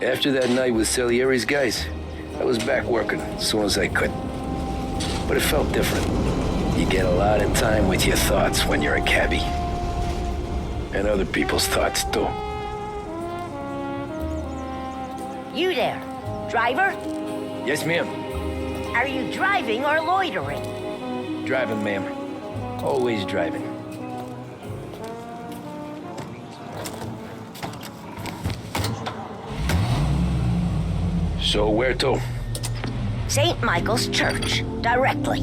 After that night with Salieri's guys, I was back working as soon as I could. But it felt different. You get a lot of time with your thoughts when you're a cabbie. And other people's thoughts, too. You there, driver? Yes, ma'am. Are you driving or loitering? Driving, ma'am. Always driving. So where to? St. Michael's Church, directly.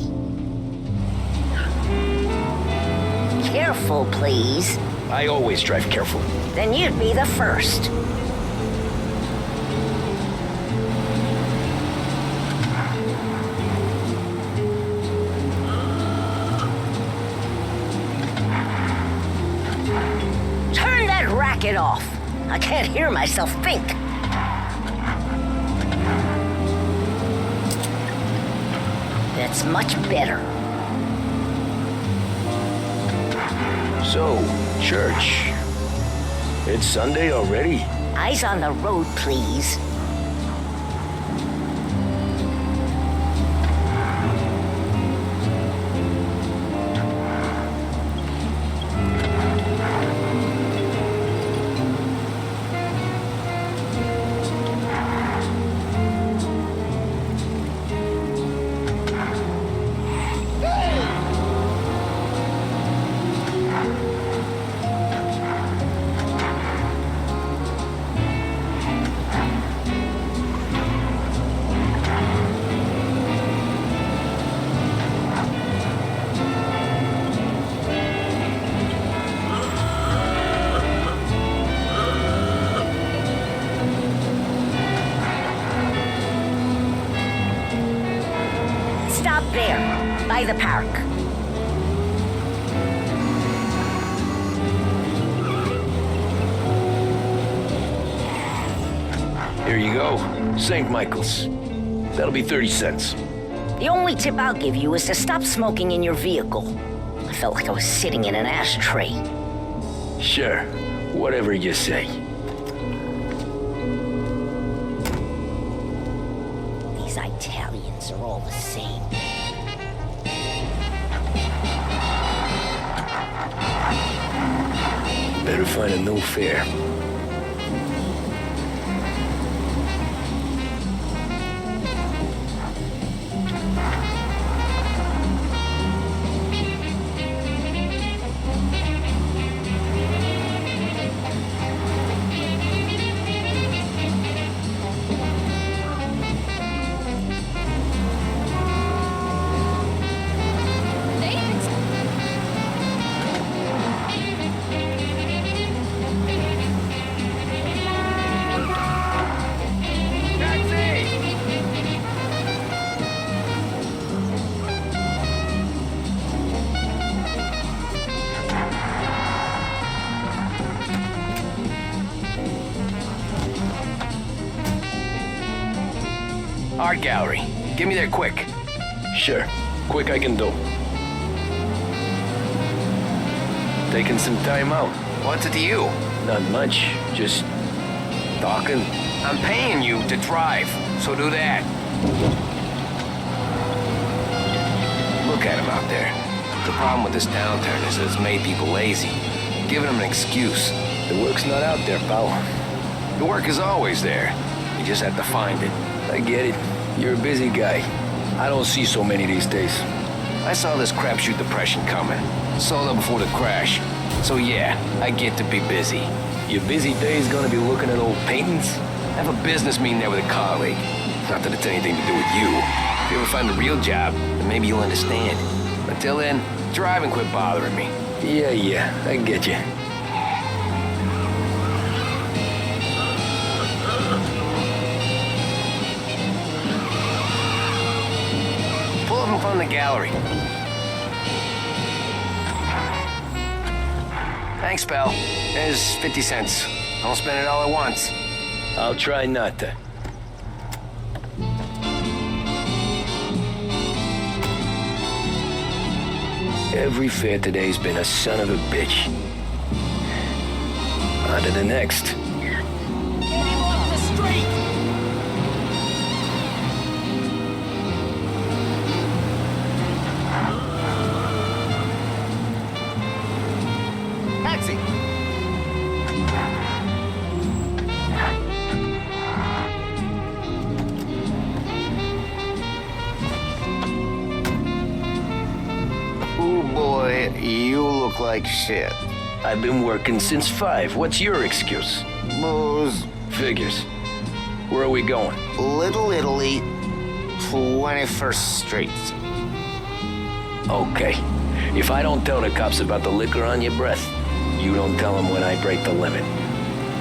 Careful, please. I always drive careful. Then you'd be the first. Turn that racket off. I can't hear myself think. That's much better. So, church. It's Sunday already? Eyes on the road, please. Stop there, by the park. Here you go. St. Michael's. That'll be 30 cents. The only tip I'll give you is to stop smoking in your vehicle. I felt like I was sitting in an ashtray. Sure. Whatever you say. These Italians are all the same. Better find a new fare. Art gallery. Get me there quick. Sure. Quick I can do. Taking some time out. What's it to you? Not much. Just talking. I'm paying you to drive, so do that. Look at him out there. The problem with this downturn is that it's made people lazy, giving them an excuse. The work's not out there, pal. The work is always there. You just have to find it. I get it. You're a busy guy. I don't see so many these days. I saw this crapshoot depression coming. Sold up before the crash. So yeah, I get to be busy. Your busy day's gonna be looking at old paintings? I have a business meeting there with a colleague. Not that it's anything to do with you. If you ever find a real job, then maybe you'll understand. Until then, drive and quit bothering me. Yeah, I get you. Pull up in front of the gallery. Thanks, pal. There's 50 cents. Don't spend it all at once. I'll try not to. Every fare today's been a son of a bitch. On to the next. Get him off the street! taxi. Oh boy, you look like shit. I've been working since 5. What's your excuse? Booze. Figures. Where are we going? Little Italy, 21st Street. Okay. If I don't tell the cops about the liquor on your breath, you don't tell them when I break the limit.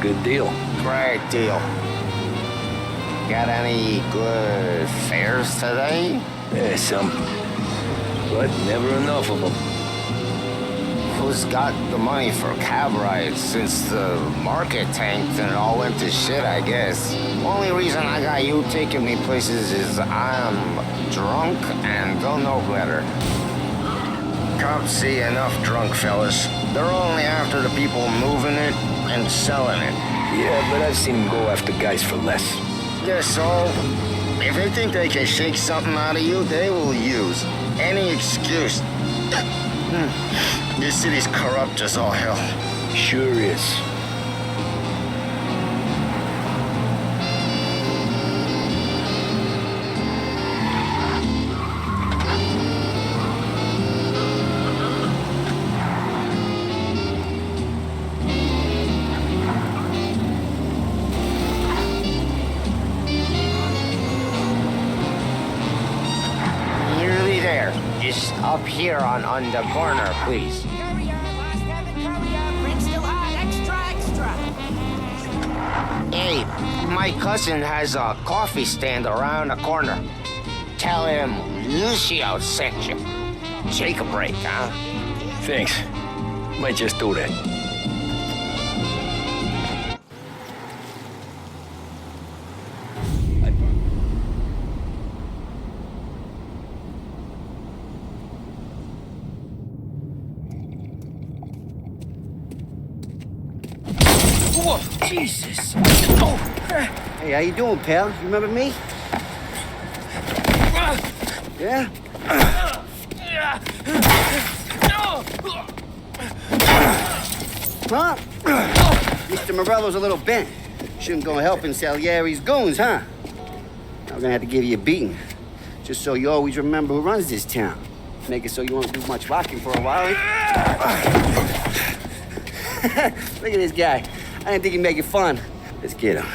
Good deal. Great deal. Got any good fares today? Some. But never enough of them. Who's got the money for cab rides since the market tanked and it all went to shit, I guess? Only reason I got you taking me places is I'm drunk and don't know better. Cops see enough drunk fellas. They're only after the people moving it and selling it. Yeah, but I've seen them go after guys for less. Guess so. If they think they can shake something out of you, they will use any excuse. This city's corrupt as all hell. Sure is. Nearly there. Just up here on the corner, please. Hey, my cousin has a coffee stand around the corner. Tell him Lucio sent you. Take a break, huh? Thanks. Might just do that. Whoa, Jesus. Oh. Hey, how you doing, pal? You remember me? Yeah? Huh? Mr. Morello's a little bent. Shouldn't go helping Salieri's goons, huh? I'm gonna have to give you a beating. Just so you always remember who runs this town. Make it so you won't do much rocking for a while. Look at this guy. I didn't think he'd make it fun. Let's get him.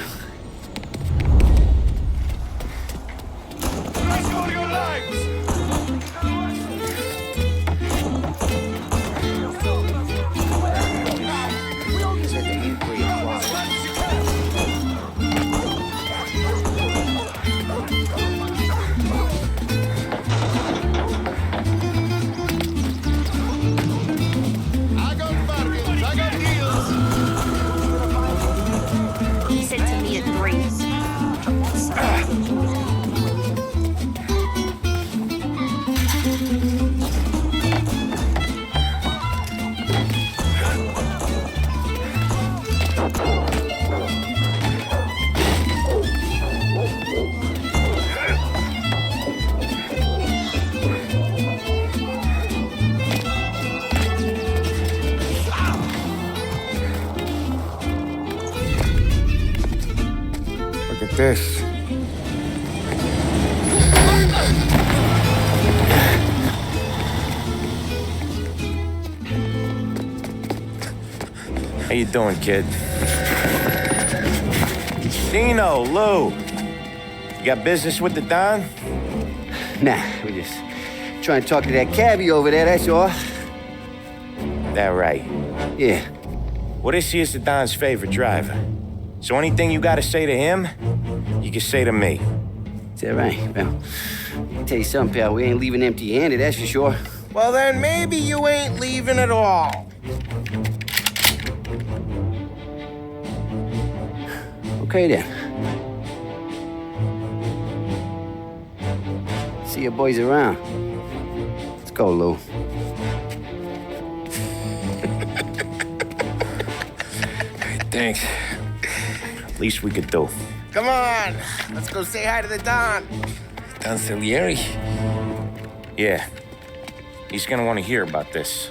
He said to me at 3. Look at this. How you doing, kid? Dino, Lou. You got business with the Don? Nah, we just trying to talk to that cabbie over there, that's all. That right. Yeah. What is he is the Don's favorite driver? So anything you gotta say to him, you can say to me. Is that right? Well, I'll tell you something, pal. We ain't leaving empty-handed, that's for sure. Well, then maybe you ain't leaving at all. Okay, then. See your boys around. Let's go, Lou. Thanks. Least we could do. Come on, let's go say hi to the Don. Don Salieri? Yeah. He's gonna want to hear about this.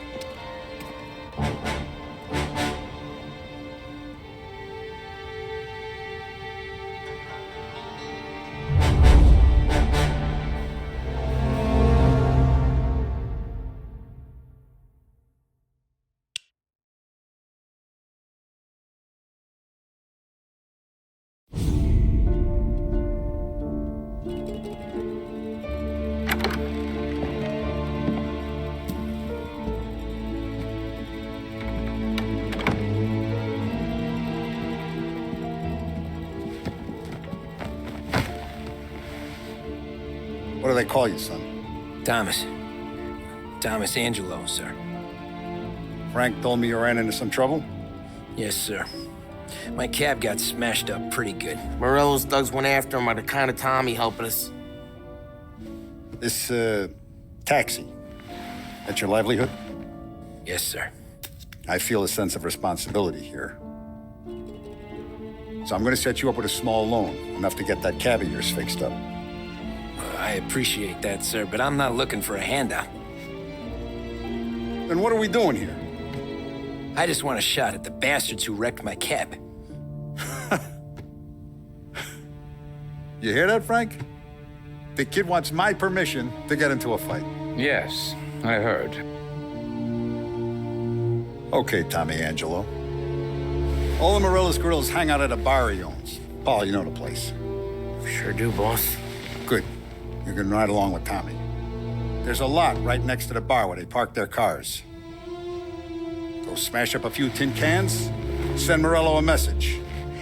do they call you, son? Thomas. Thomas Angelo, sir. Frank told me you ran into some trouble? Yes, sir. My cab got smashed up pretty good. Morello's thugs went after him by the kind of Tommy helping us. This, taxi, that's your livelihood? Yes, sir. I feel a sense of responsibility here. So I'm gonna set you up with a small loan, enough to get that cab of yours fixed up. I appreciate that, sir, but I'm not looking for a handout. Then what are we doing here? I just want a shot at the bastards who wrecked my cab. You hear that, Frank? The kid wants my permission to get into a fight. Yes, I heard. Okay, Tommy Angelo. All the Morello's girls hang out at a bar he owns. Paul, you know the place. Sure do, boss. Good. You can ride along with Tommy. There's a lot right next to the bar where they park their cars. Go smash up a few tin cans, send Morello a message.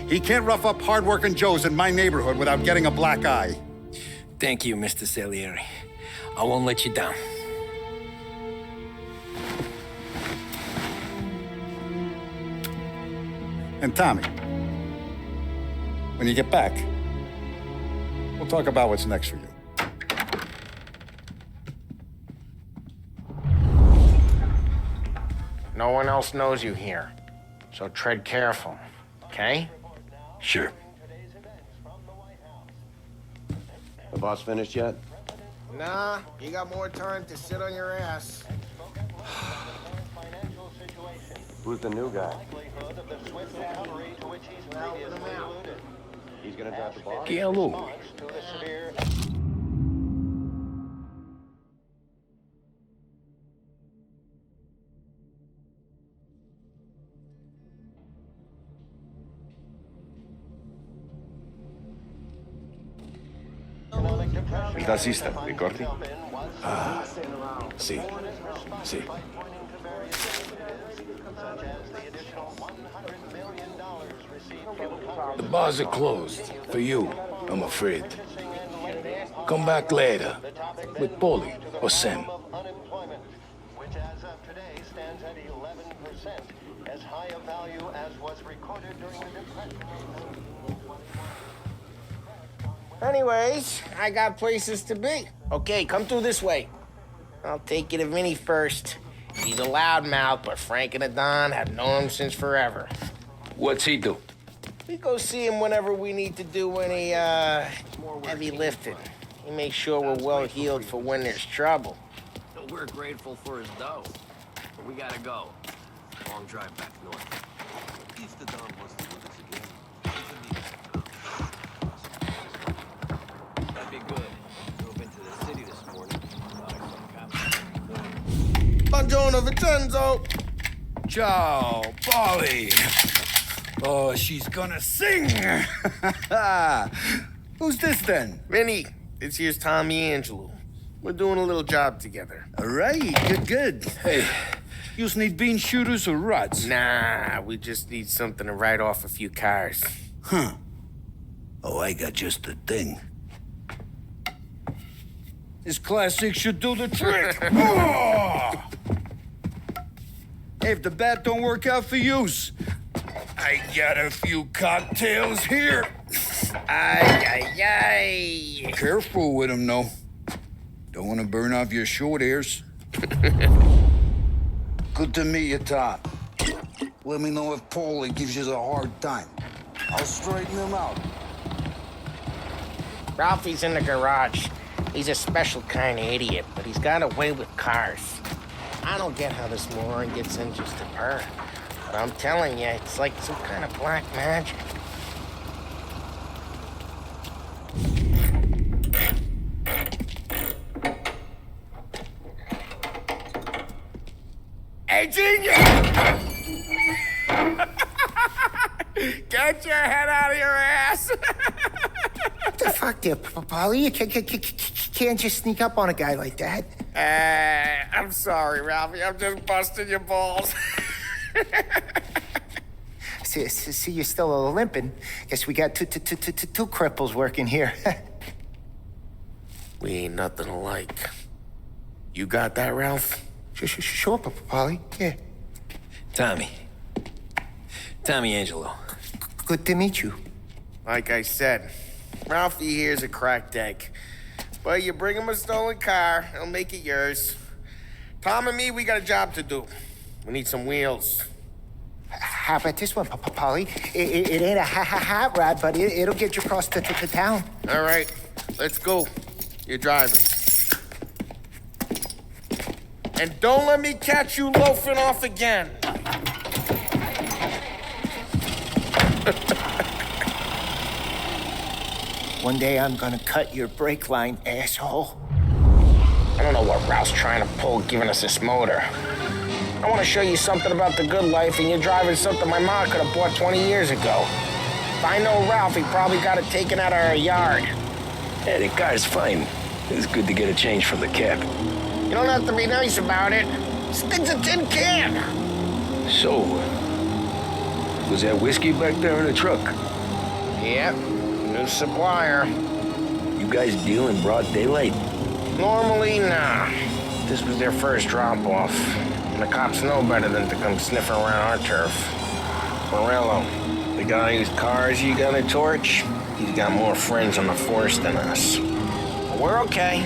He can't rough up hard-working Joes in my neighborhood without getting a black eye. Thank you, Mr. Salieri. I won't let you down. And Tommy, when you get back, we'll talk about what's next for you. No one else knows you here, so tread careful, okay? Sure. The boss finished yet? Nah, you got more time to sit on your ass. Who's the new guy? He's gonna drive the boss? Hello. Il tassista, ricordi? Ah, sì. Sì. The bars are closed. For you, I'm afraid. Come back later. With Paulie or Sam. Which as of today stands at 11%, as high a value as was recorded during the Depression. Anyways, I got places to be. Okay, come through this way. I'll take you to Vinny first. He's a loudmouth, but Frank and the Don have known him since forever. What's he do? We go see him whenever we need to do any, heavy lifting. He makes sure we're well heeled for when there's trouble. We're grateful for his dough, but we gotta go. Long drive back north. If the Don wants to do this again, That'd be good. Drove into the city this morning. Thought I saw cops. Buongiorno, Vincenzo! Ciao, Polly. Oh, she's gonna sing. Who's this then? Vinny, this here's Tommy Angelo. We're doing a little job together. All right, good. Hey, you need bean shooters or rods? Nah, we just need something to write off a few cars. Huh. Oh, I got just the thing. This classic should do the trick. Oh! Hey, if the bat don't work out for yous, I got a few cocktails here. Ay. Careful with them, though. Don't want to burn off your short hairs. Good to meet you, Tom. Let me know if Paulie gives you a hard time. I'll straighten him out. Ralphie's in the garage. He's a special kind of idiot, but he's got a way with cars. I don't get how this moron gets in just to burn. But I'm telling you, it's like some kind of black magic. Hey, genius! Get your head out of your ass! What the fuck there, Polly? You can't just sneak up on a guy like that. I'm sorry, Ralphie. I'm just busting your balls. See, you're still limping. Guess we got two cripples working here. We ain't nothing alike. You got that, Ralph? Sure, Paulie. Yeah. Tommy Angelo. Good to meet you. Like I said, Ralphie here's a cracked egg. But you bring him a stolen car, he'll make it yours. Tom and me, we got a job to do. We need some wheels. How about this one, Paulie? It ain't a hot rod, but it'll get you across to town. All right, let's go. You're driving. And don't let me catch you loafing off again. One day I'm gonna cut your brake line, asshole. I don't know what Ralph's trying to pull giving us this motor. I want to show you something about the good life, and you're driving something my mom could have bought 20 years ago. If I know Ralph, he probably got it taken out of our yard. Yeah, the car's fine. It's good to get a change from the cab. You don't have to be nice about it. This thing's a tin can. So, was that whiskey back there in the truck? Yep, new supplier. You guys deal in broad daylight? Normally, nah. This was their first drop-off. And the cops know better than to come sniffing around our turf. Morello, the guy whose cars you got a torch, he's got more friends on the force than us. But we're okay,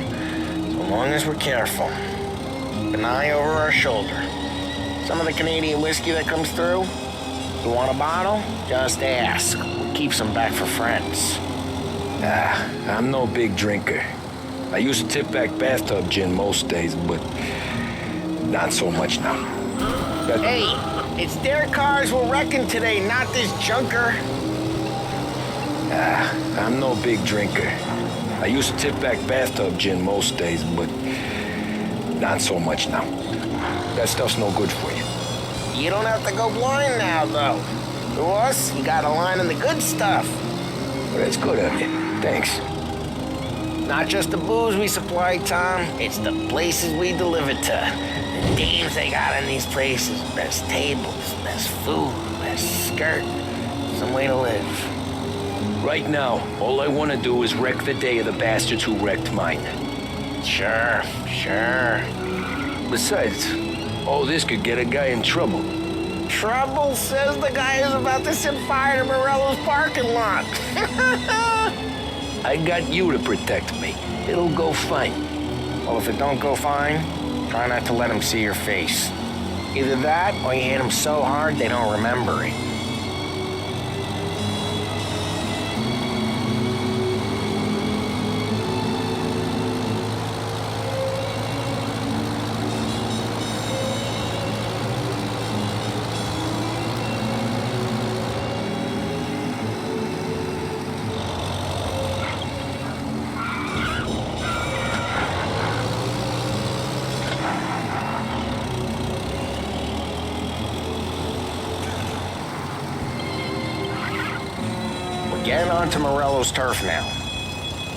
so long as we're careful. Keep an eye over our shoulder. Some of the Canadian whiskey that comes through, you want a bottle? Just ask. We'll keep some back for friends. I'm no big drinker. I used to tip back bathtub gin most days, but not so much now. Hey, it's their cars we're wrecking today, not this junker. I'm no big drinker. I used to tip back bathtub gin most days, but not so much now. That stuff's no good for you. You don't have to go blind now, though. To us, you got a line in the good stuff. Well, that's good of you. Thanks. Not just the booze we supply, Tom. It's the places we deliver to. The dames they got in these places. Best tables, best food, best skirt. Some way to live. Right now, all I want to do is wreck the day of the bastards who wrecked mine. Sure. Besides, all this could get a guy in trouble. Trouble, says the guy who's about to set fire to Morello's parking lot. I got you to protect me. It'll go fine. Well, if it don't go fine, try not to let them see your face. Either that, or you hit them so hard they don't remember it. Getting onto Morello's turf now.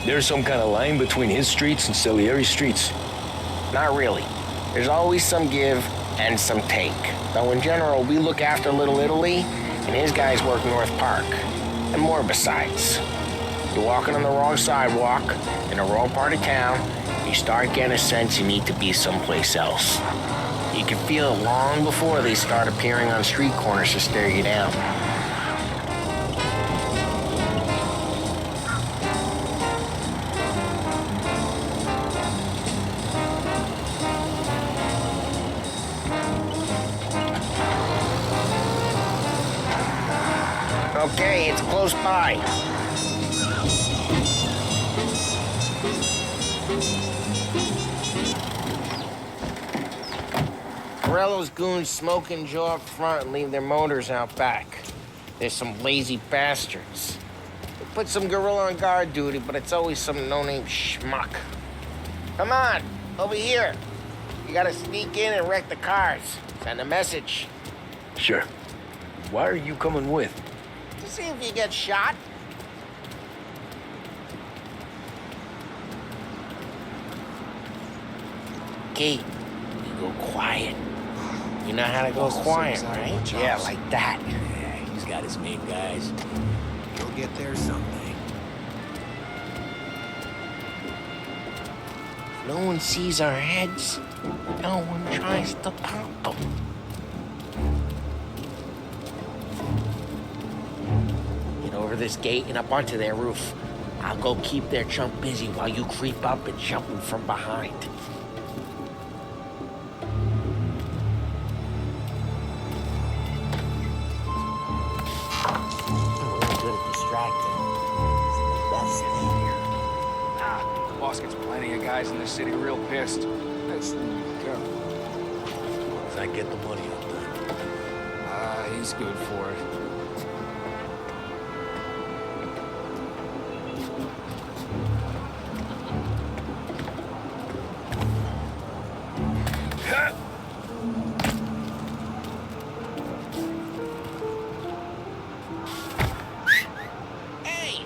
There's some kind of line between his streets and Salieri's streets. Not really. There's always some give and some take. Though in general, we look after Little Italy, and his guys work North Park. And more besides. You're walking on the wrong sidewalk, in the wrong part of town, you start getting a sense you need to be someplace else. You can feel it long before they start appearing on street corners to stare you down. Okay, it's close by. Morello's goons smoke and jaw up front and leave their motors out back. There's some lazy bastards. They put some gorilla on guard duty, but it's always some no-name schmuck. Come on, over here. You gotta sneak in and wreck the cars. Send a message. Sure. Why are you coming with? To see if you get shot. Okay, you go quiet. You know how to go quiet, right? Yeah, like that. Yeah, he's got his main guys. He'll get there someday. No one sees our heads. No one tries to pop them. Get over this gate and up onto their roof. I'll go keep their chump busy while you creep up and jump him from behind. I'm really good at distracting. It's the best thing. The boss gets plenty of guys in this city real pissed. That's careful. As I get the money up there. He's good for it. Hey!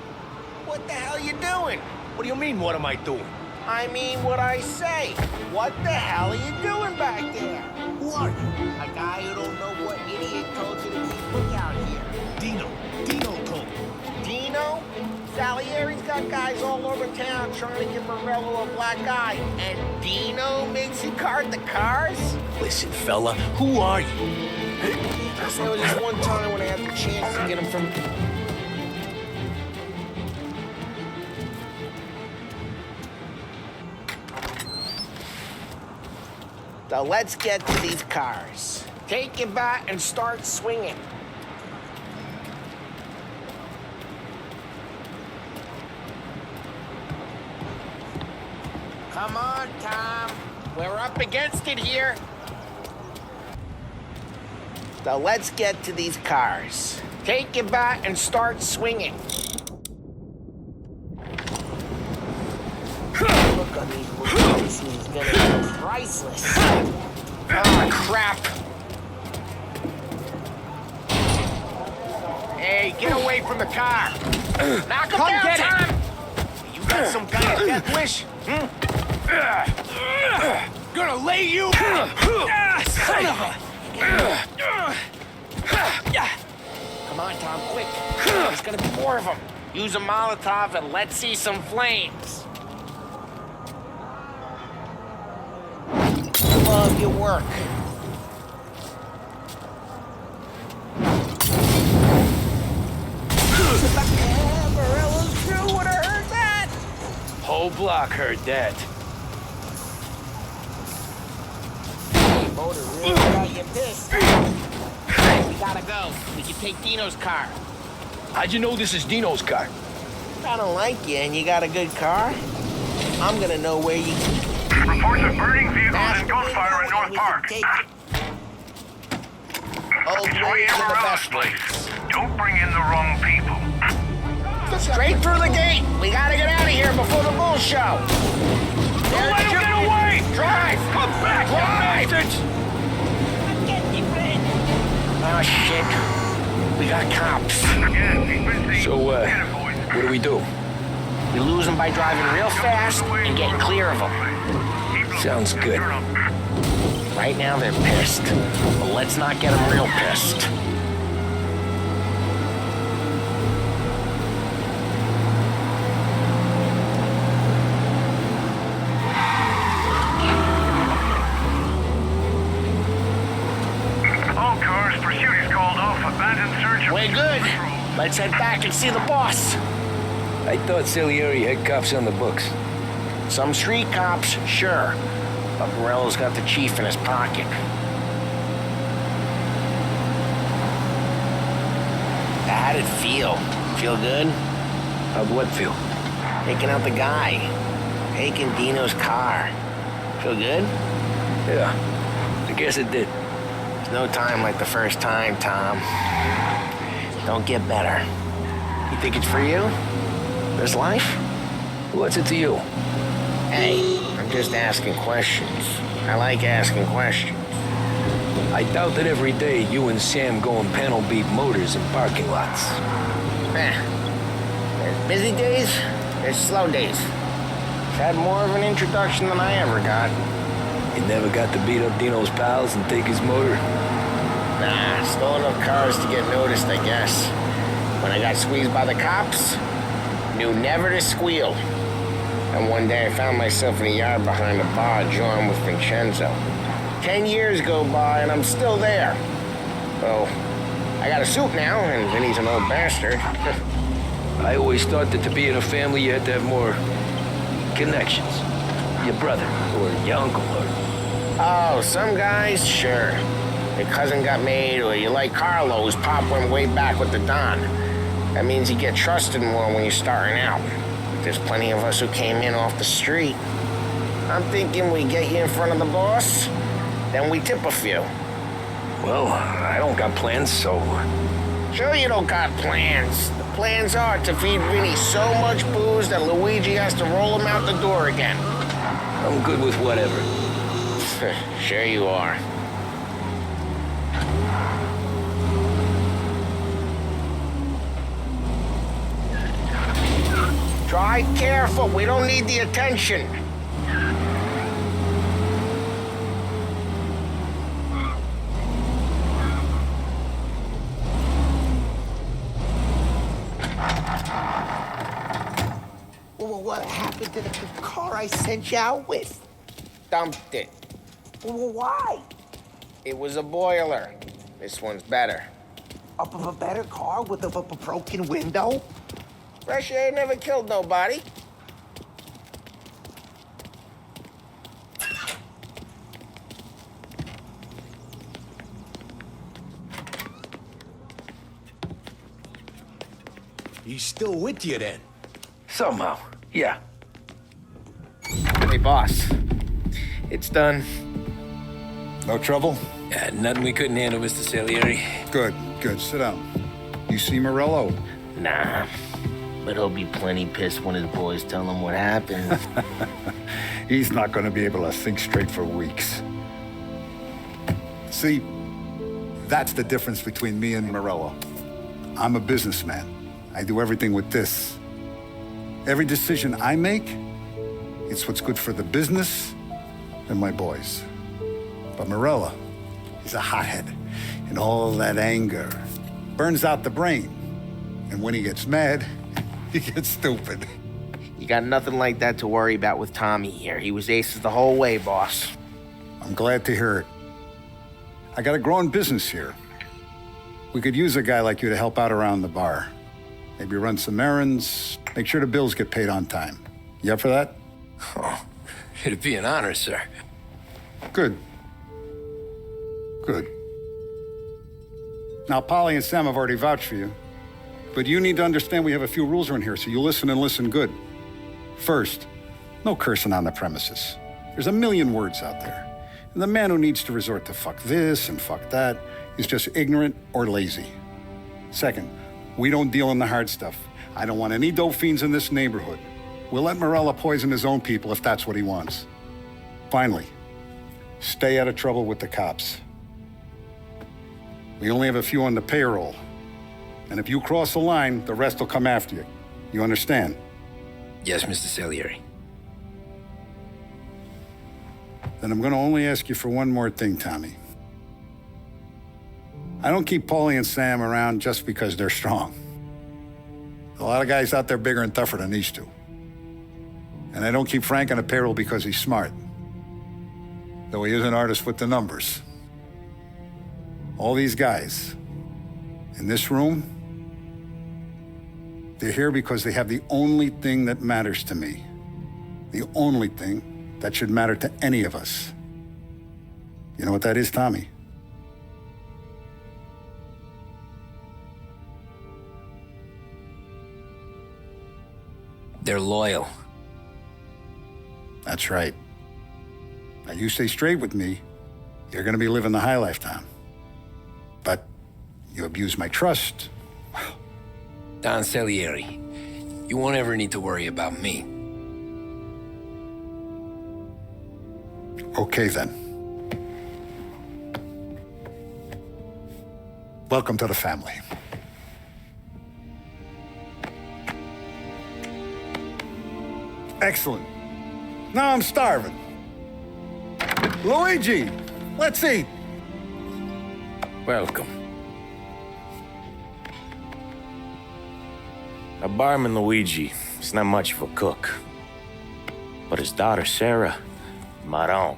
What the hell you doing? What do you mean, what am I doing? I mean what I say. What the hell are you doing back there? Who are you? A guy who don't know what idiot told you to keep lookout here. Dino told me. Dino? Salieri's got guys all over town trying to give Morello a black eye. And Dino makes you cart the cars? Listen, fella, who are you? There was just one time when I had the chance to get him from... So let's get to these cars. Take your bat and start swinging. Come on, Tom. We're up against it here. So let's get to these cars. Take your bat and start swinging. Look on these faces is gonna be priceless. Ah, crap. Hey, get away from the car. Knock him down, Tom. You got some kind of death wish? Gonna lay you! Son of a... Come on, Tom, quick. There's gonna be more of them. Use a Molotov and let's see some flames. Love your work. Morello's crew would have heard that. Whole block heard that. Hey, Motor really got you pissed. We gotta go. We can take Dino's car. How'd you know this is Dino's car? I don't like you and you got a good car. I'm gonna know where you... Reports of burning vehicles and gunfire in North Park. Old ways are the best ways. Don't bring in the wrong people. Straight through the gate. We gotta get out of here before the bull show. Don't let him get away! Drive! Come back, Drive! you bastards! Oh, shit. We got cops. So, what do we do? We lose them by driving real fast and get clear of them. Sounds good. Right now they're pissed, but let's not get them real pissed. All cars, pursuit is called off. Abandoned search of... We're good. Let's head back and see the boss. I thought Salieri had cops on the books. Some street cops, sure. But Morello's got the chief in his pocket. How'd it feel? Feel good? How'd what feel? Taking out the guy. Taking Dino's car. Feel good? Yeah, I guess it did. There's no time like the first time, Tom. Don't get better. You think it's for you? This life? What's it to you? Hey, I'm just asking questions. I like asking questions. I doubt that every day you and Sam go and panel beat motors in parking lots. There's busy days, there's slow days. Had more of an introduction than I ever got. You never got to beat up Dino's pals and take his motor? Nah, stole enough cars to get noticed, I guess. When I got squeezed by the cops, knew never to squeal. And one day I found myself in the yard behind the bar, jawing with Vincenzo. 10 years go by and I'm still there. Well, I got a suit now, and Vinny's an old bastard. I always thought that to be in a family you had to have more connections. Your brother, or your uncle, or... Oh, some guys, sure. Your cousin got made, or you like Carlos, Pop went way back with the Don. That means you get trusted more when you're starting out. There's plenty of us who came in off the street. I'm thinking we get you in front of the boss, then we tip a few. Well, I don't got plans, so... Sure you don't got plans. The plans are to feed Vinny so much booze that Luigi has to roll him out the door again. I'm good with whatever. Sure you are. Drive careful, we don't need the attention. Well, what happened to the car I sent you out with? Dumped it. Well, why? It was a boiler. This one's better. Up of a better car with a broken window? Fresh air never killed nobody. He's still with you then? Somehow, yeah. Hey, boss. It's done. No trouble? Yeah, nothing we couldn't handle, Mr. Salieri. Good, good. Sit down. You see Morello? Nah. But he'll be plenty pissed when his boys tell him what happened. He's not going to be able to think straight for weeks. See, that's the difference between me and Morello. I'm a businessman. I do everything with this. Every decision I make, it's what's good for the business and my boys. But Morello, he's a hothead. And all that anger burns out the brain. And when he gets mad, he gets stupid. You got nothing like that to worry about with Tommy here. He was aces the whole way, boss. I'm glad to hear it. I got a growing business here. We could use a guy like you to help out around the bar. Maybe run some errands, make sure the bills get paid on time. You up for that? Oh, it'd be an honor, sir. Good. Good. Now, Polly and Sam have already vouched for you. But you need to understand we have a few rules around here, so you listen and listen good. First, no cursing on the premises. There's a million words out there. And the man who needs to resort to fuck this and fuck that is just ignorant or lazy. Second, we don't deal in the hard stuff. I don't want any dope fiends in this neighborhood. We'll let Morella poison his own people if that's what he wants. Finally, stay out of trouble with the cops. We only have a few on the payroll. And if you cross the line, the rest will come after you. You understand? Yes, Mr. Salieri. Then I'm going to only ask you for one more thing, Tommy. I don't keep Paulie and Sam around just because they're strong. A lot of guys out there bigger and tougher than these two. And I don't keep Frank on the payroll because he's smart. Though he is an artist with the numbers. All these guys in this room, they're here because they have the only thing that matters to me. The only thing that should matter to any of us. You know what that is, Tommy? They're loyal. That's right. Now, you stay straight with me, you're gonna be living the high lifetime. But you abuse my trust. Don Salieri, you won't ever need to worry about me. Okay, then. Welcome to the family. Excellent. Now I'm starving. Luigi, let's eat. Welcome. A barman Luigi is not much of a cook. But his daughter, Sarah, Maron,